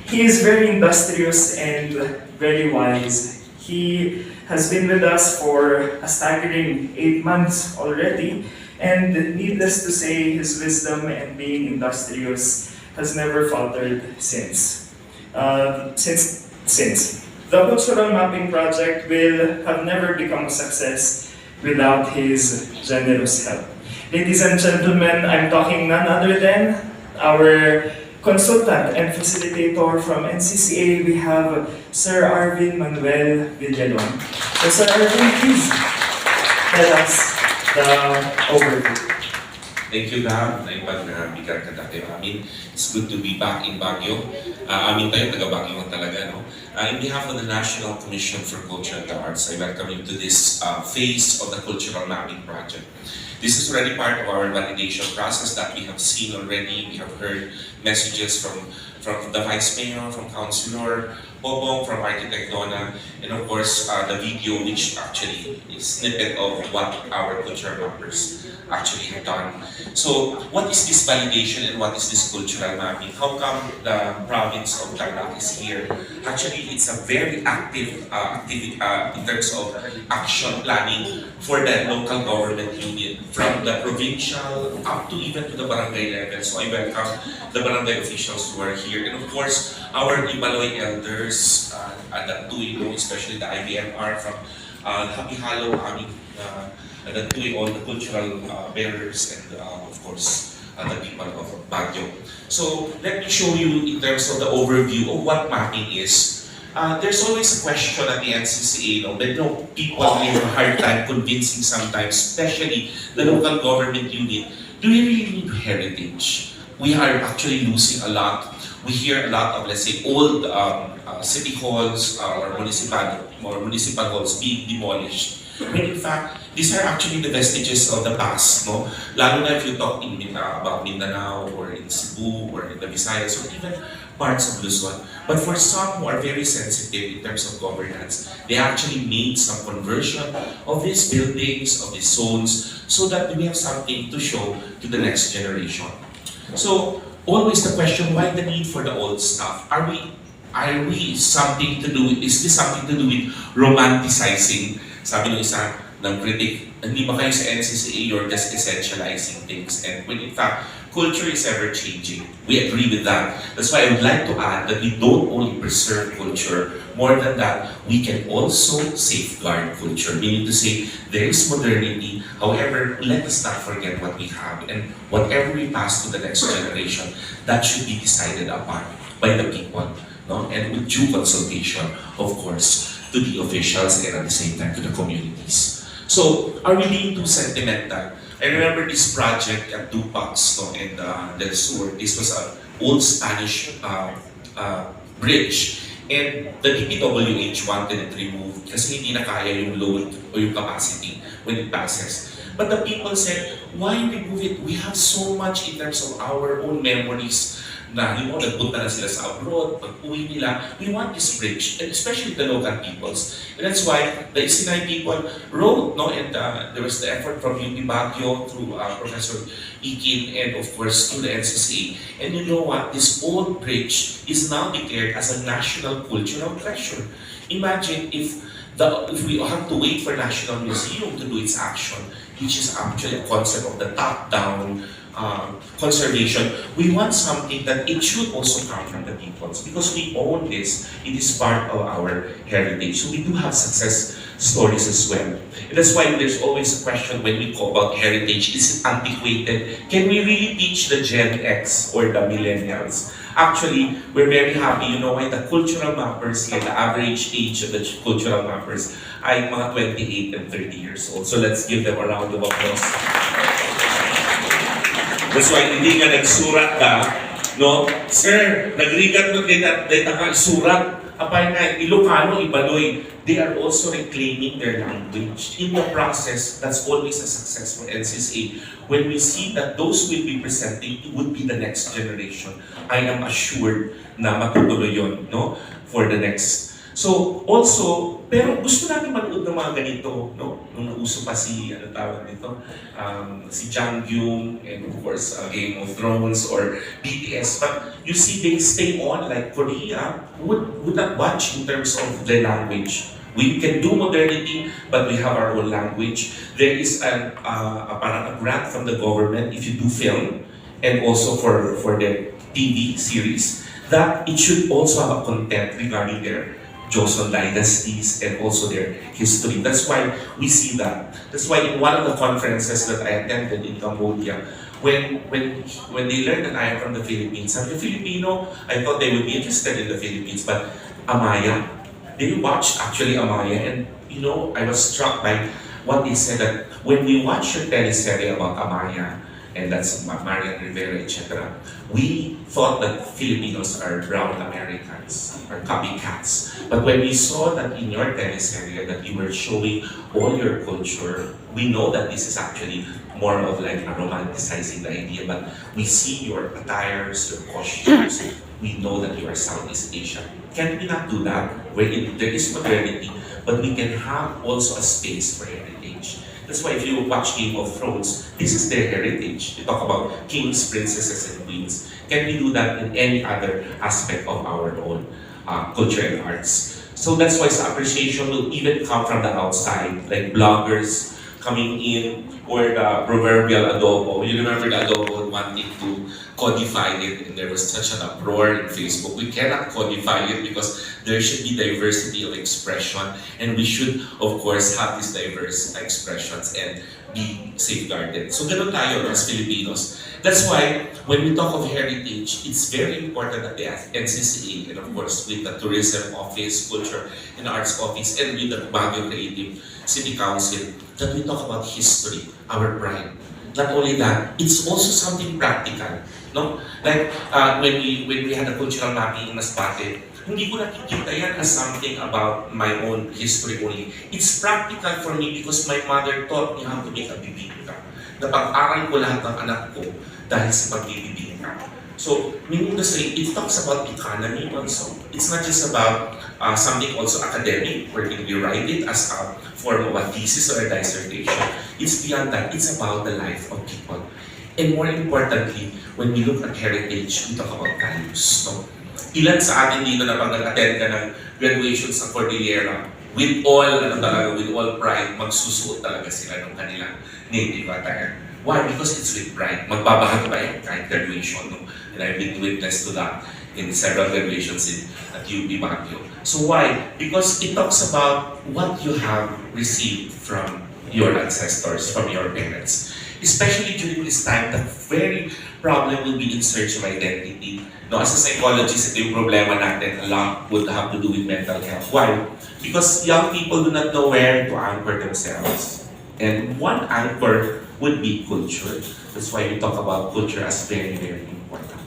He is very industrious and very wise. He has been with us for a staggering 8 months already, and needless to say, his wisdom and being industrious has never faltered since. Since. The cultural mapping project will have never become a success without his generous help. Ladies and gentlemen, I'm talking none other than our consultant and facilitator from NCCA. We have Sir Arvin Manuel Villalon. So Sir Arvin, please tell us the overview. Thank you, Gab. Naibigan ka dati amin. It's good to be back in Baguio. Amin tayo, taga Baguio talaga, no? In behalf of the National Commission for Culture and the Arts, I welcome you to this phase of the Cultural Mapping Project. This is already part of our validation process that we have seen already. We have heard messages from the Vice Mayor, from Councilor Bobong, from Architect Donna, and of course the video which actually is snippet of what our cultural mappers actually have done. So what is this validation and what is this cultural mapping? How come the province of Tarlac is here? Actually, it's a very active activity in terms of action planning for the local government unit, from the provincial up to even to the barangay level. So I welcome the barangay officials who are here, and of course our Ibaloy elders that doing, especially the IBMR from Happy Halo, that doing all the cultural bearers, and of course the people of Baguio. So let me show you in terms of the overview of what mapping is. There's always a question at the NCCA, that people have a hard time convincing sometimes, especially the local government unit, do we really need heritage? We are actually losing a lot. We hear a lot of, let's say, old city halls or municipal halls being demolished. When in fact, these are actually the vestiges of the past, no? Lalo na if you talk about Mindanao or in Cebu or in the Visayas or even parts of Luzon. But for some who are very sensitive in terms of governance, they actually made some conversion of these buildings, of these zones, so that we have something to show to the next generation. So always the question, why the need for the old stuff? Are we something to do? Is this something to do with romanticizing? Sabi ng isa ng critic, hindi ba kayo sa NCCA, you're just essentializing things? And when in fact, culture is ever changing. We agree with that. That's why I would like to add that we don't only preserve culture, more than that, we can also safeguard culture. Meaning to say, there is modernity, however, let us not forget what we have. And whatever we pass to the next generation, that should be decided upon by the people. No? And with due consultation, of course, to the officials and at the same time to the communities. So, are we being too sentimental? I remember this project at Dupax, in Del Sur. This was an old Spanish bridge. And the DPWH wanted it removed kasi hindi na kaya yung load o yung capacity when it passes. But the people said, why remove it? We have so much in terms of our own memories na nagpunta na sila sa abroad, pag-uwi nila, we want this bridge, and especially the local peoples. And that's why the Isinay people wrote, and there was the effort from UP Baguio through Professor Ikin and of course through the NCCA. And you know what? This old bridge is now declared as a national cultural treasure. Imagine if we have to wait for National Museum to do its action, which is actually a concept of the top-down conservation. We want something that it should also come from the peoples because we own this. It is part of our heritage. So we do have success stories as well. And that's why there's always a question when we talk about heritage, is it antiquated? Can we really teach the Gen X or the millennials? Actually, we're very happy. You know why? The cultural mappers here, the average age of the cultural mappers ay mga 28 and 30 years old. So let's give them a round of applause. That's why hindi nga nagsurat ka, no? Sir, nagrigat mo data ka, surat. Apay nga, Ilocano, Ibaloy, they are also reclaiming their language. In the process, that's always a success for NCCA. When we see that those will be presenting, it would be the next generation. I am assured na matutuloy yun, no? For the next So, also, pero gusto natin manood ng mga ganito, no? Nung nauso pa si, ano tawag dito, si Jang Gyum, and of course, Game of Thrones, or BTS. But you see, they stay on, like Korea, would not watch in terms of their language. We can do modernity, but we have our own language. There is parang a grant from the government if you do film, and also for the TV series, that it should also have a content regarding their Joseon dynasties and also their history. That's why we see that. That's why in one of the conferences that I attended in Cambodia, when they learned that I am from the Philippines, I'm a Filipino, I thought they would be interested in the Philippines, but Amaya, they watched actually Amaya, and you know, I was struck by what they said that when we watch your teleserye about Amaya, and that's Marian Rivera, etc., we thought that Filipinos are brown Americans, are copycats. But when we saw that in your teleserye that you were showing all your culture, we know that this is actually more of like a romanticizing the idea, but we see your attires, your costumes, we know that you are Southeast Asian. Can we not do that? Wherein there is modernity, but we can have also a space for heritage. That's why if you watch Game of Thrones, this is their heritage. They talk about kings, princesses, and queens. Can we do that in any other aspect of our own culture and arts? So that's why sa appreciation will even come from the outside, like bloggers coming in, or the proverbial adobo. You remember the adobo wanting to codify it, and there was such an uproar in Facebook. We cannot codify it because there should be diversity of expression, and we should, of course, have these diverse expressions and be safeguarded. So ganun tayo as Filipinos. That's why when we talk of heritage, it's very important that the NCCA, and of course with the Tourism Office, Culture and Arts Office, and with the Baguio Creative City Council, that we talk about history, our pride. Not only that, it's also something practical. No? Like when we had a cultural mapping in Masbate, hindi ko nakikita yan as something about my own history only. It's practical for me because my mother taught me how to make a bibingka. Napag-aral ko lahat ng anak ko dahil sa pagbibibingka. So, meaning to say, it talks about economy also. It's not just about something also academic, where you write it as a form of a thesis or a dissertation. It's beyond that. It's about the life of people. And more importantly, when we look at heritage, we talk about values. No? Ilan sa atin dito na pag nag-attend ka ng graduation sa Cordillera, with all pride, magsusuot talaga sila ng kanilang native attire. Why? Because it's with pride. Magbabahat pa yung kahit graduation. No? And I've been witness to that in several graduations at UP Baguio. So why? Because it talks about what you have received from your ancestors, from your parents. Especially during this time, the very problem will be in search of identity. No, as a psychologist, ito yung problema natin. A lot would have to do with mental health. Why? Because young people do not know where to anchor themselves. And one anchor would be culture. That's why we talk about culture as very, very important.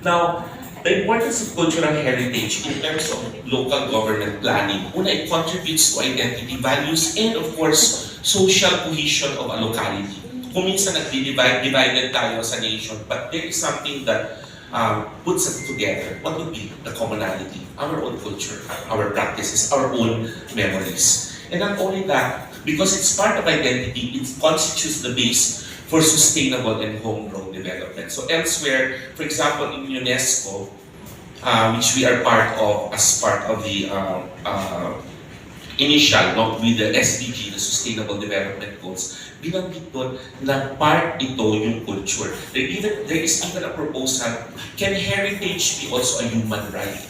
Now, the importance of cultural heritage in terms of local government planning, una, it contributes to identity, values, and of course, social cohesion of a locality. Kung minsan divided tayo sa nation, but there is something that puts us together. What would be the commonality? Our own culture, our practices, our own memories. And not only that, because it's part of identity, it constitutes the base for sustainable and homegrown development. So elsewhere, for example, in UNESCO, which we are part of as part of the initial, with the SDG, the Sustainable Development Goals, binanggit doon na part ito yung culture. There is even a proposal, can heritage be also a human right?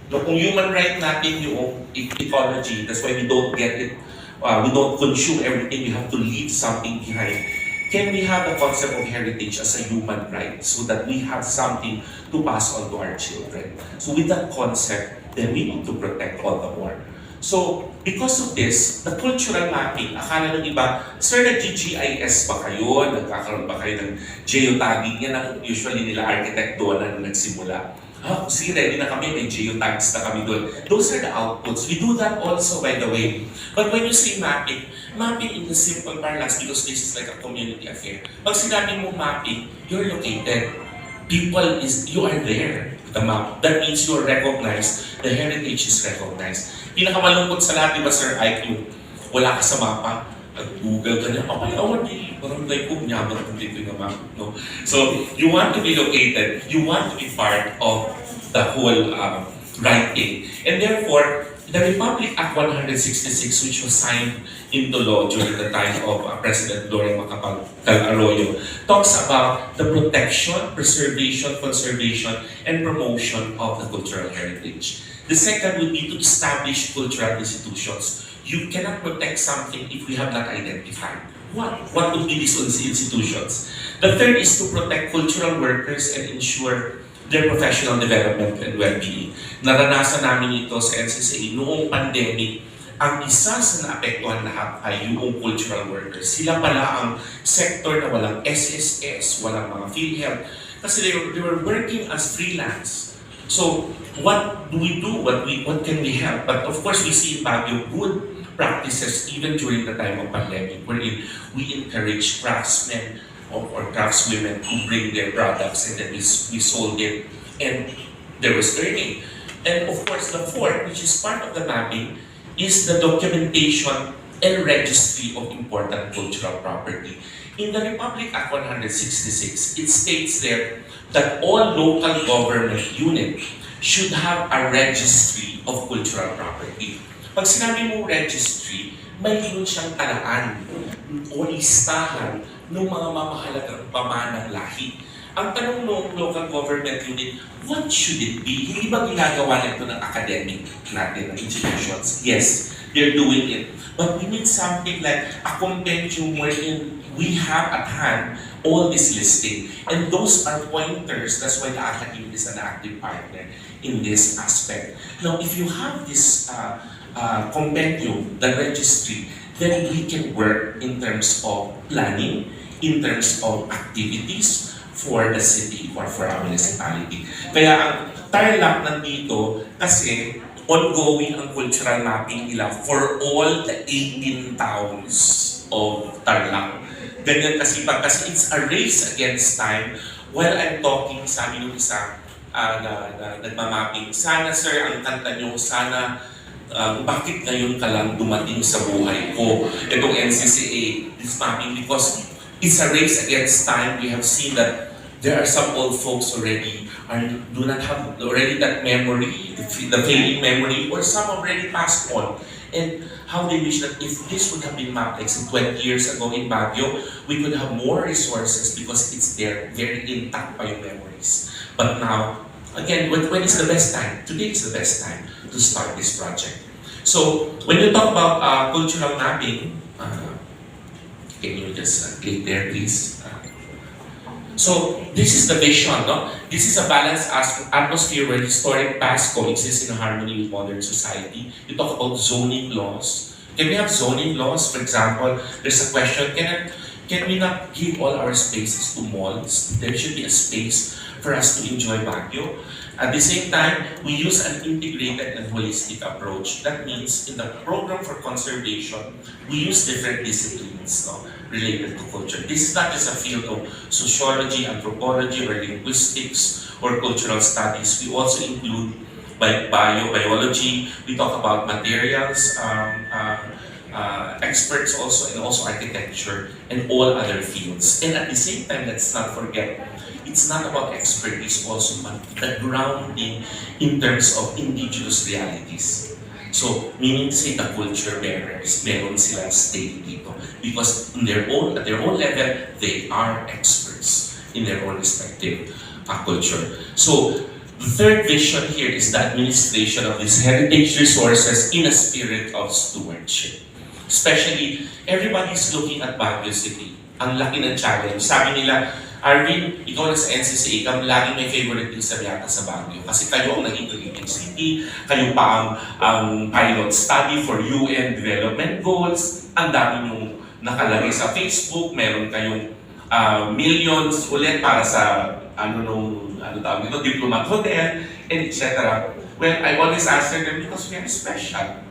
No, kung human right natin yung ecology, that's why we don't get it, we don't consume everything, we have to leave something behind. Can we have the concept of heritage as a human right so that we have something to pass on to our children? So with that concept, then we need to protect all the more. So, because of this, the cultural mapping, akala ng iba, sir, nag-GIS ba kayo? Nagkakaroon ba kayo ng geotagging? Yan ang usually nila architect doon na nagsimula. Sige, ready na kami, may geotags na kami doon. Those are the outputs. We do that also, by the way. But when you say mapping, mapping in the simple parlance, because this is like a community affair. Pag sinabi mo mapping, you're located. You are there. the map. That means you are recognized, the heritage is recognized. Pinakamalungkot sa lahat, di ba Sir Ike, yung wala ka sa mapa, Google ka niya, okay, barangay ko, nyaman kung dito yung map. No? So, you want to be located, you want to be part of the whole writing. And therefore, the Republic Act 166, which was signed into law during the time of President Gloria Macapagal-Arroyo, talks about the protection, preservation, conservation, and promotion of the cultural heritage. The second would be to establish cultural institutions. You cannot protect something if we have not identified what would be these institutions. The third is to protect cultural workers and ensure their professional development and well-being. Naranasan namin ito sa NCCA noong pandemic. Ang isa sa naapektuhan lahat ay yung cultural workers. Sila pala ang sector na walang SSS, walang mga PhilHealth, kasi they were working as freelance. So, what do we do? What can we help? But of course, we see in Baguio good practices even during the time of pandemic, wherein we encourage craftsmen or craftswomen who bring their products and then we sold it and there was earning. And of course, the fourth, which is part of the mapping, is the documentation and registry of important cultural property. In the Republic Act 166, it states there that all local government units should have a registry of cultural property. Pag sinabi mo registry, may yun siyang talaan o listahan ng mga mamahalagang pamanang lahi. Ang tanong ng local government unit, what should it be? Hindi ba ginagawa nito ng academic natin, ng institutions? Yes, they're doing it. But we need something like a compendium wherein we have at hand all this listing. And those are pointers. That's why the academy is an active partner in this aspect. Now, if you have this compendium, the registry, then we can work in terms of planning, in terms of activities for the city or for our municipality. Kaya ang Tarlac nandito kasi ongoing ang cultural mapping nila for all the 18 towns of Tarlac. Ganyan kasi it's a race against time. While I'm talking, sabi nung isa na nagmamapping, sana sir, ang kanta nyo, sana bakit ngayon ka lang dumating sa buhay ko, itong NCCA, this mapping, because it's a race against time. We have seen that there are some old folks already do not have already that memory, the failing memory, or some already passed on. And how they wish that if this would have been mapped like 20 years ago in Baguio, we could have more resources because it's there, very intact pa yung memories. But now, again, when is the best time? Today is the best time to start this project. So, when you talk about cultural mapping, can you just click there, please? So, this is the vision, no? This is a balanced atmosphere where historic past coexist in harmony with modern society. You talk about zoning laws. Can we have zoning laws? For example, there's a question, can we not give all our spaces to malls? There should be a space for us to enjoy Baguio. At the same time, we use an integrated and holistic approach. That means in the program for conservation, we use different disciplines related to culture. This is not just a field of sociology, anthropology, or linguistics, or cultural studies. We also include biology. We talk about materials, experts also, and also architecture, and all other fields. And at the same time, let's not forget, it's not about expertise also, but the grounding in terms of indigenous realities. So, meaning to say the culture bearers, meron silang stake dito. Because at their own level, they are experts in their own respective culture. So, the third vision here is the administration of these heritage resources in a spirit of stewardship. Especially, everybody's looking at Baguio City. Ang laki ng challenge. Sabi nila, Arvin, ikaw na sa NCCA, ikaw laging may favoritism yata sa Baguio. Kasi kayo ang naging creative city, kayo pa ang pilot study for UN development goals, ang dami nyung nakalagay sa Facebook, meron kayong millions ulit para sa diplomat hotel, and etc. Well, I always answer them because we are special.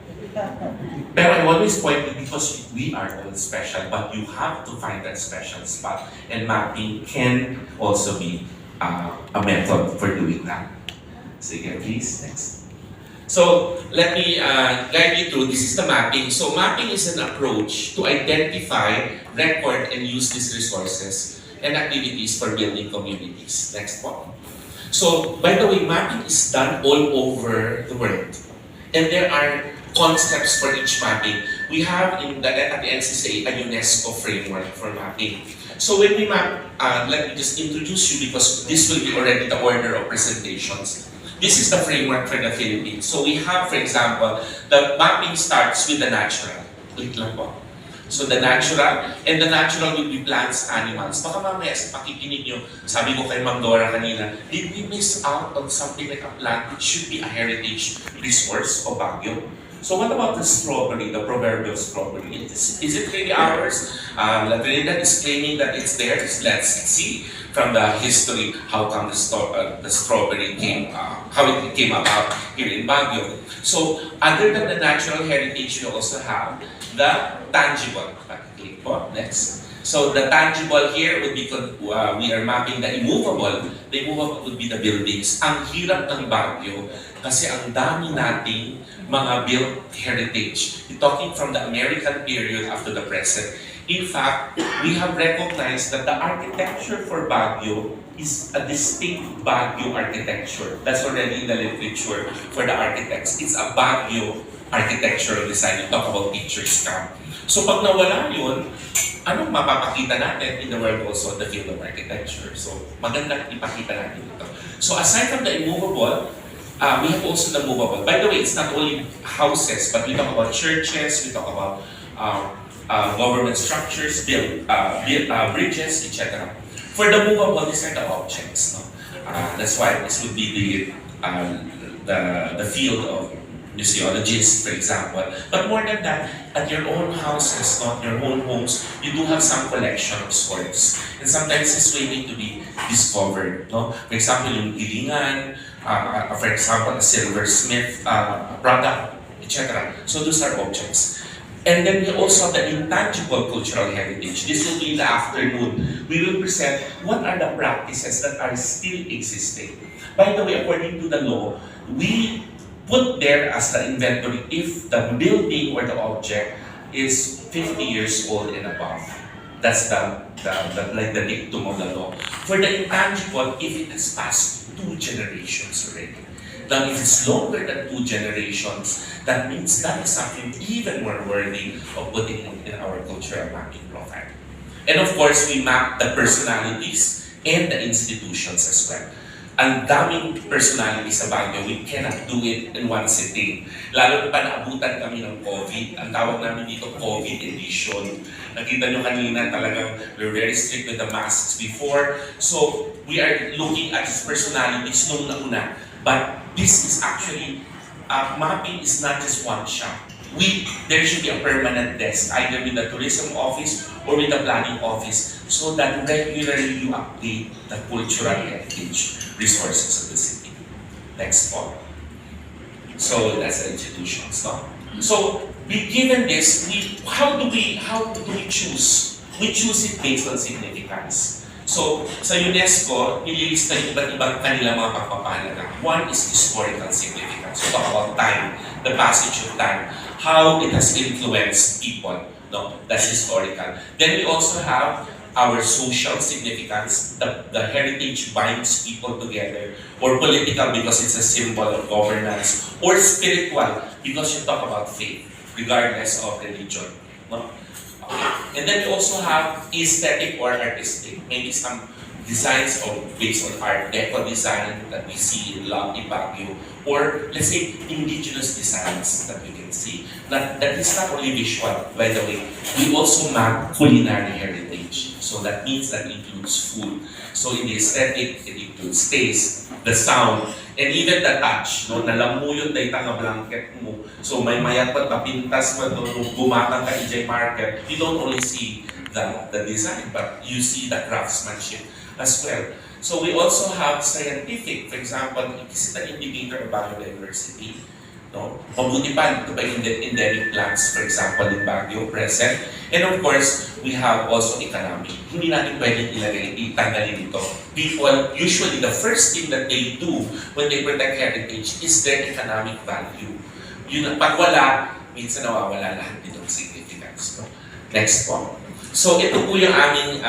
Pero I always point it because we are all special, but you have to find that special spot. And mapping can also be a method for doing that. Sige, please, next. So, let me guide you through. This is the mapping. So, mapping is an approach to identify, record, and use these resources and activities for building communities. Next one. So, by the way, mapping is done all over the world. And there are concepts for each mapping. We have at the NCCA a UNESCO framework for mapping. So when we map, let me just introduce you because this will be already the order of presentations. This is the framework for the Philippines. So we have, for example, the mapping starts with the natural. Wait lang po. So the natural, and the natural will be plants, animals. Baka mamaya sa pakikinig nyo, sabi ko kay Ma'am Dora kanina, did we miss out on something like a plant which should be a heritage resource of Baguio? So what about the strawberry, the proverbial strawberry? Is it really ours? La Trinidad is claiming that it's theirs. Let's see from the history how come the strawberry came, how it came about here in Baguio. So other than the natural heritage, you also have the tangible. Click po, next. So the tangible here would be, we are mapping the immovable. The immovable would be the buildings. Ang hirap ng Baguio kasi ang dami nating mga built heritage. We're talking from the American period up to the present. In fact, we have recognized that the architecture for Baguio is a distinct Baguio architecture. That's already in the literature for the architects. It's a Baguio architectural design. You talk about pictures camp. So pag nawala yun, anong mapapakita natin in the world also, the field of architecture? So maganda ipakita natin ito. So aside from the immovable, we have also the movable. By the way, it's not only houses, but we talk about churches, we talk about government structures, bridges, etc. For the movable, these are the objects. No? That's why this would be the field of museologists, for example. But more than that, at your own houses, not your own homes, you do have some collection of sorts. And sometimes it's waiting to be discovered. No? For example, yung gilingan, for example, a silversmith product, etc. So those are objects. And then we also have the intangible cultural heritage. This will be in the afternoon. We will present what are the practices that are still existing. By the way, according to the law, we put there as the inventory if the building or the object is 50 years old and above. That's the dictum of the law. For the intangible, if it has passed 2 generations already. Now, if it's longer than 2 generations, that means that is something even more worthy of putting in our cultural mapping profile. And of course, we map the personalities and the institutions as well. Ang daming personality sa Baguio, we cannot do it in one sitting. Lalo pa naabutan kami ng COVID. Ang tawag namin dito, COVID edition. Nakita nyo kanina talagang we're very strict with the masks before. So, we are looking at his personalities nung nauna. But this is actually, mapping is not just one shot. There should be a permanent desk, either with the tourism office or with the planning office, so that regularly you update the cultural heritage resources of the city. Next point. So that's the institutions, no? So given this, how do we choose? We choose it based on significance. So sa UNESCO, nililista yung iba't ibang kanilang mga pagpapahalaga. One is historical significance. So talk about time, the passage of time, how it has influenced people. No, that's historical. Then we also have our social significance. The heritage binds people together, or political because it's a symbol of governance, or spiritual because you talk about faith, regardless of religion. No? Okay. And then we also have aesthetic or artistic, maybe some designs based on Art Deco design that we see in Baguio, or let's say indigenous designs that we can see. That is not only visual, by the way. We also map culinary heritage. So that means that includes food. So in the aesthetic, it includes taste, the sound, and even the touch. No, nalamuyon na itang blanket mo. So may mayat pa tapintas mo nung gumatang ka in market. You don't only see the design, but you see the craftsmanship as well. So we also have scientific, for example, is it an indicator of biodiversity? No? Mabuti pa, ito pa yung endemic plants, for example, in Baguio, present. And of course, we have also economic. Hindi natin pwedeng itanggalin ito. People, usually the first thing that they do when they protect heritage is their economic value. Yun, pag wala, minsan nawawala lahat nitong significance. No? Next po. So ito po yung aming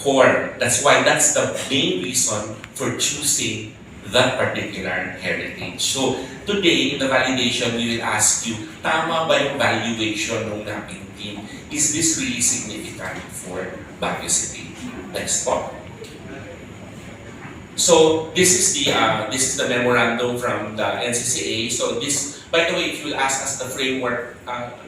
core. That's why that's the main reason for choosing that particular heritage. So today, in the validation, we will ask you, tama ba yung valuation ng mapping team? Is this really significant for Baguio City? Next po. So this is the memorandum from the NCCA. So this, by the way, if you will ask us the framework,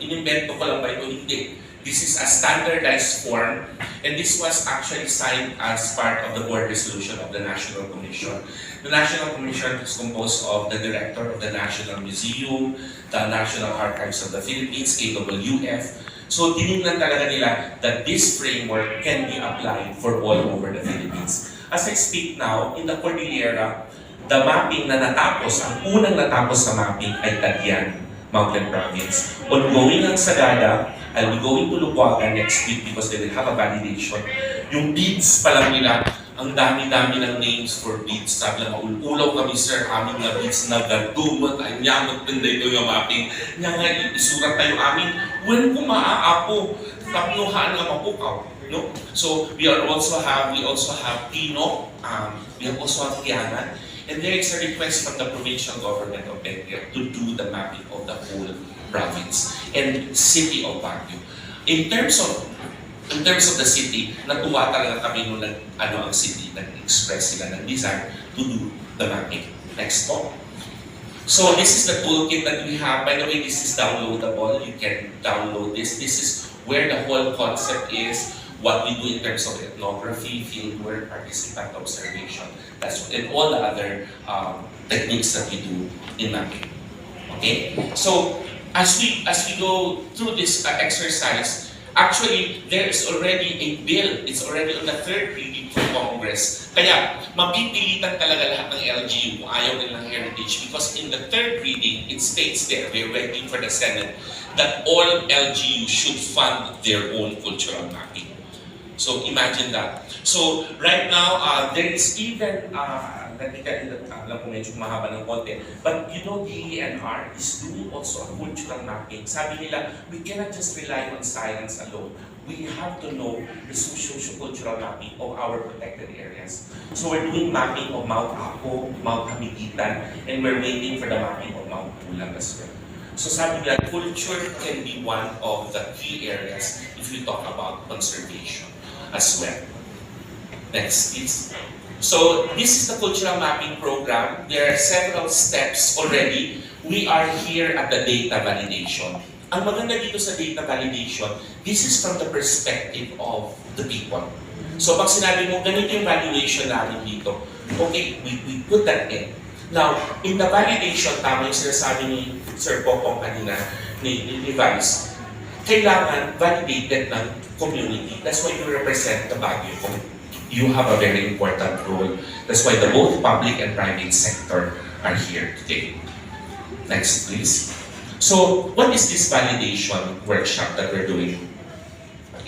inimbento ko lang ba ito? Hindi. This is a standardized form, and this was actually signed as part of the board resolution of the National Commission. The National Commission is composed of the Director of the National Museum, the National Archives of the Philippines, KWF. So tinignan talaga nila that this framework can be applied for all over the Philippines. As I speak now, in the Cordillera, the mapping na natapos, ang unang natapos na mapping ay Tagyan, Mountain Province. Ongoing ang Sagada, I'll be going to Lubuagan next week because they will have a validation. Yung beads pa lang nila, ang dami-dami ng names for beads. Sabi lang, ulaw kami sir, aming na beads na gadumot, ay nyamot pinday ko yung mapping. Nga nga, isurat tayo amin, when ko maaapo, tapnuhaan nga mapukaw. No? So we also have Pino, we also have Tianan, and there is a request from the provincial government of Benguet to do the mapping of the whole province and city of Baguio. In terms of the city, natuwa talaga kami nung ang city nag-express sila ng desire to do the mapping. Next po. So this is the toolkit that we have. By the way, this is downloadable. You can download this. This is where the whole concept is, what we do in terms of ethnography, fieldwork, participant observation, and all the other techniques that we do in mapping. Okay? So as we go through this exercise, actually there is already a bill. It's already on the third reading for Congress. Kaya mapipilitan talaga lahat ng LGU kung ayaw nilang heritage, because in the third reading it states there, we're waiting for the Senate, that all LGU should fund their own cultural mapping. So imagine that. So right now, there is even, let me tell you that, alam ko medyo mahaba ng konti, but you know, DENR is doing also a cultural mapping. Sabi nila, we cannot just rely on science alone. We have to know the socio-cultural mapping of our protected areas. So we're doing mapping of Mount Apo, Mount Hamigitan, and we're waiting for the mapping of Mount Pulag as well. So sabi nila, culture can be one of the key areas if we talk about conservation as well. Next, please. So this is the cultural mapping program. There are several steps already. We are here at the data validation. Ang maganda dito sa data validation, this is from the perspective of the people. So pag sinabi mo, ganito yung valuation namin dito, okay, we put that in. Now, in the validation, tama yung sinasabi ni Sir Popong kanina, ni Vice, kailangan validated ng community. That's why you represent the Baguio community. You have a very important role. That's why the both public and private sector are here today. Next, please. So, what is this validation workshop that we're doing?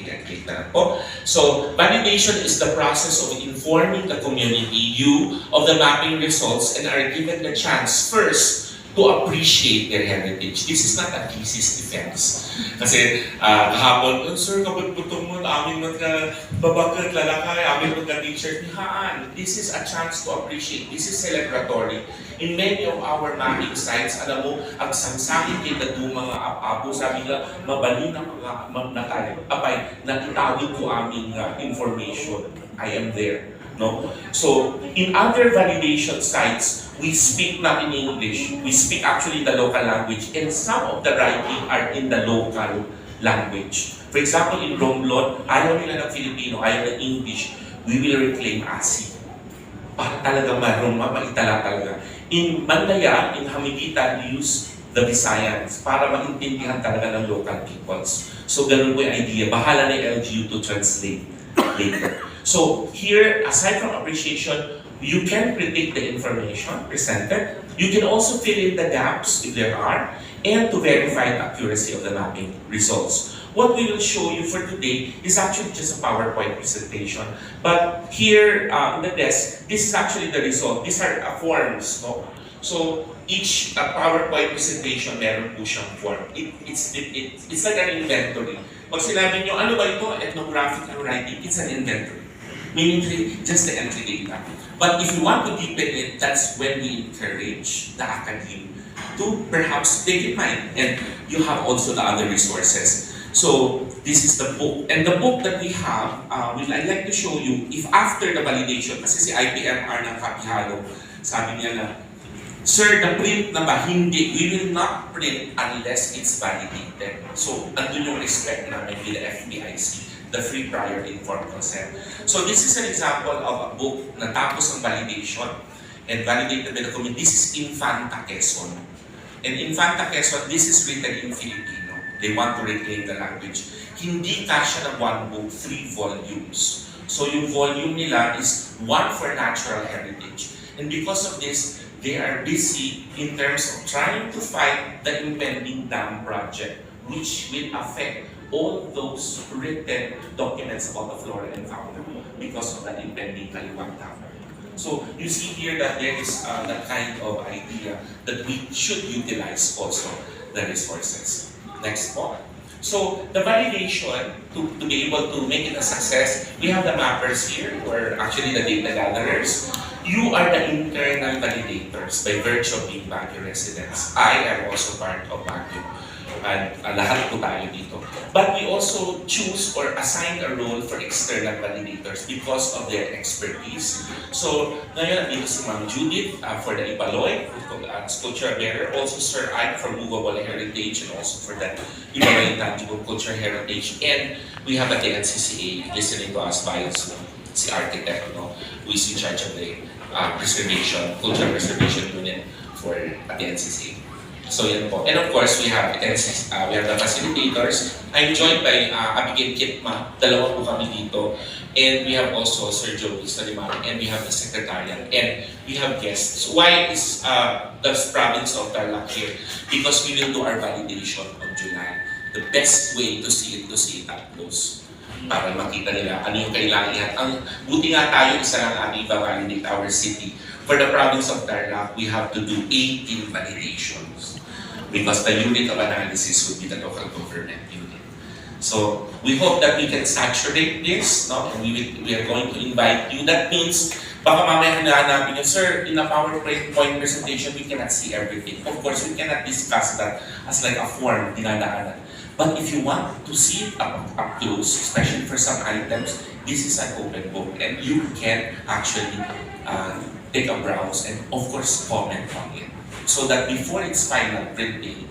Click na lang po. So, validation is the process of informing the community, you, of the mapping results, and are given the chance first to appreciate their heritage. This is not a thesis defense. Kasi hapon, sir, kapag putong mo, amin magbabagat lalakay, amin magka-t-shirt, haan. This is a chance to appreciate. This is celebratory. In many of our mapping sites, alam mo, ang samsangin kita do mga abo, sabi nga, mabalin na mga tayo. Abay, natitawid ko aming information. I am there. No? So, in other validation sites, we speak not in English. We speak actually the local language, and some of the writing are in the local language. For example, in Romblon, ayaw nila ng Filipino, ayaw ng English. We will reclaim ASI. Para talaga maitala talaga. In Mandaya, in Hamigitan, use the Visayans para maintindihan talaga ng local peoples. So, ganun po yung idea. Bahala na yung LGU to translate later. So here, aside from appreciation, you can critique the information presented. You can also fill in the gaps if there are, and to verify the accuracy of the mapping results. What we will show you for today is actually just a PowerPoint presentation. But here in the desk, this is actually the result. These are forms. No? So each PowerPoint presentation, meron po siyang form. It's like an inventory. Pag sinabi nyo, ano ba ito? Ethnographic writing, it's an inventory. Meaning just the entry data. But if you want to deepen it, that's when we encourage the academe to perhaps take it mind. And you have also the other resources. So this is the book. And the book that we have, I'd like to show you, if after the validation, kasi si IPMR ng Kapihalo, sabi niya na, Sir, the print na ba? Hindi. We will not print unless it's validated. So, andun yung respect namin with the FPIC, the Free Prior Informed Consent. So, this is an example of a book na tapos ng validation and validated by the committee. This is Infanta Quezon. And Infanta Quezon, this is written in Filipino. They want to reclaim the language. Hindi kasya ng one book, 3 volumes. So, yung volume nila is one for natural heritage. And because of this, they are busy in terms of trying to fight the impending dam project, which will affect all those written documents about the flora and fauna because of that impending Kaliwag Dam. So you see here that there is that kind of idea that we should utilize also the resources. Next point. So the validation, to be able to make it a success, we have the mappers here, who are actually the data gatherers. You are the internal validators by virtue of being Baguio residents. I am also part of Baguio. And lahat po tayo dito. But we also choose or assign a role for external validators because of their expertise. So, ngayon, dito si Ma'am Judith for the Ibaloy, culture bearer. Also, Sir Ike from Movable Heritage and also for the Ibaloy Tangible Culture Heritage. And we have at the NCCA listening to us via Zoom, si architect, no, who is in charge of the culture preservation unit for at the NCCA. So yan po. And of course, we have the facilitators. I'm joined by Abigail Kitma. Dalawa po kami dito. And we have also Sir Joey Salimano. And we have the secretariat. And we have guests. Why is the province of Tarlac here? Because we will do our validation on July. The best way to see it up close. Para makita nila ano yung kailangan. Ang buti nga tayo, isa lang ating validate our city. For the province of Tarlac, we have to do 18 validations. Because the unit of analysis would be the local government unit. So we hope that we can saturate this, no? And we are going to invite you. That means, baka mamaya hanahanapin nyo, Sir, in a PowerPoint presentation, we cannot see everything. Of course, we cannot discuss that as like a form, dinadaanan. But if you want to see it up close, especially for some items, this is an open book. And you can actually take a browse and of course comment on it. So that before its final printing,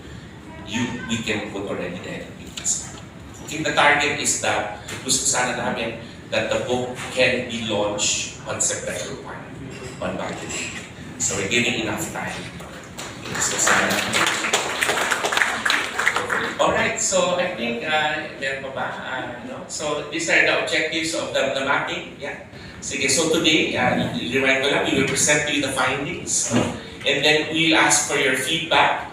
we can put already the edits. Okay, the target is that gusto sana namin that the book can be launched on September 1, on Baguio Day. So we're giving enough time. Okay, so sana. Alright, so I think, meron pa ba? No? So these are the objectives of the mapping. Yeah. Sige, so today, remind ko lang, we will present to you the findings. And then we'll ask for your feedback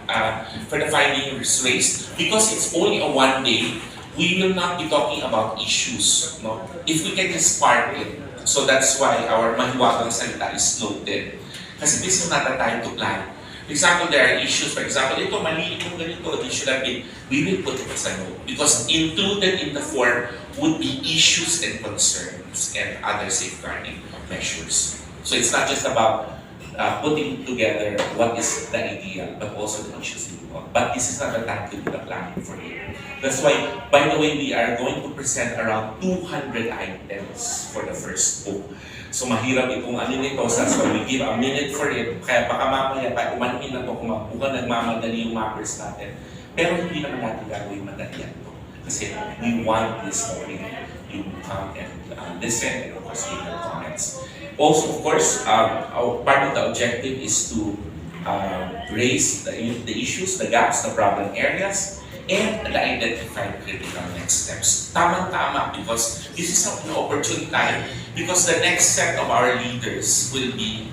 for the findings raised. Because it's only a one day, we will not be talking about issues. No? If we can just part it. So that's why our mahiwagang salita is noted. Kasi this is not the time to plan. For example, there are issues. For example, ito, mali itong ganito, it should have been, we will put it as a note. Because included in the form would be issues and concerns and other safeguarding measures. So it's not just about putting together what is the idea, but also the issues involved. But this is not the time to do the planning for it. That's why, by the way, we are going to present around 200 items for the first book. So mahirap itong ano nito, so we give a minute for it. Kaya baka mamaya, pa umanin na ito, kung nagmamadali yung mappers natin. Pero hindi naman natin gagawin madali ito. Kasi we want this morning, you come and listen and of course give your comments. Also, of course, part of the objective is to raise the issues, the gaps, the problem areas, and the identified critical next steps. Tama-tama, because this is an opportune time, because the next set of our leaders will be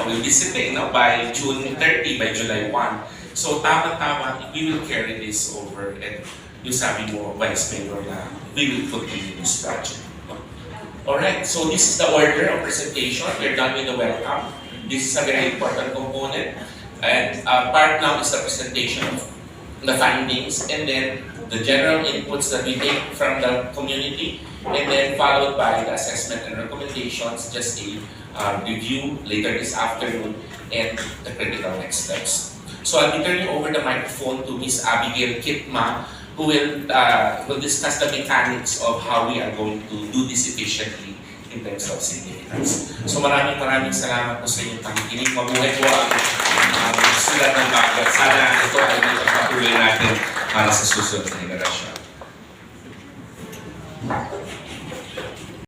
will be sitting by June 30, by July 1. So tama-tama, we will carry this over and yung sabi mo, Vice Mayor, na we will continue this project. Alright, so this is the order of presentation. We're done with the welcome. This is a very important component. And part now is the presentation of the findings and then the general inputs that we take from the community and then followed by the assessment and recommendations, just a review later this afternoon and the critical next steps. So I'll be turning over the microphone to Ms. Abigail Kitma, who will discuss the mechanics of how we are going to do this efficiently in terms of significance. So maraming salamat po sa inyong pakikinig. Mabuhay po ang sulat ng bagat. Sana ito ay patuloy natin para sa susunod na henerasyon.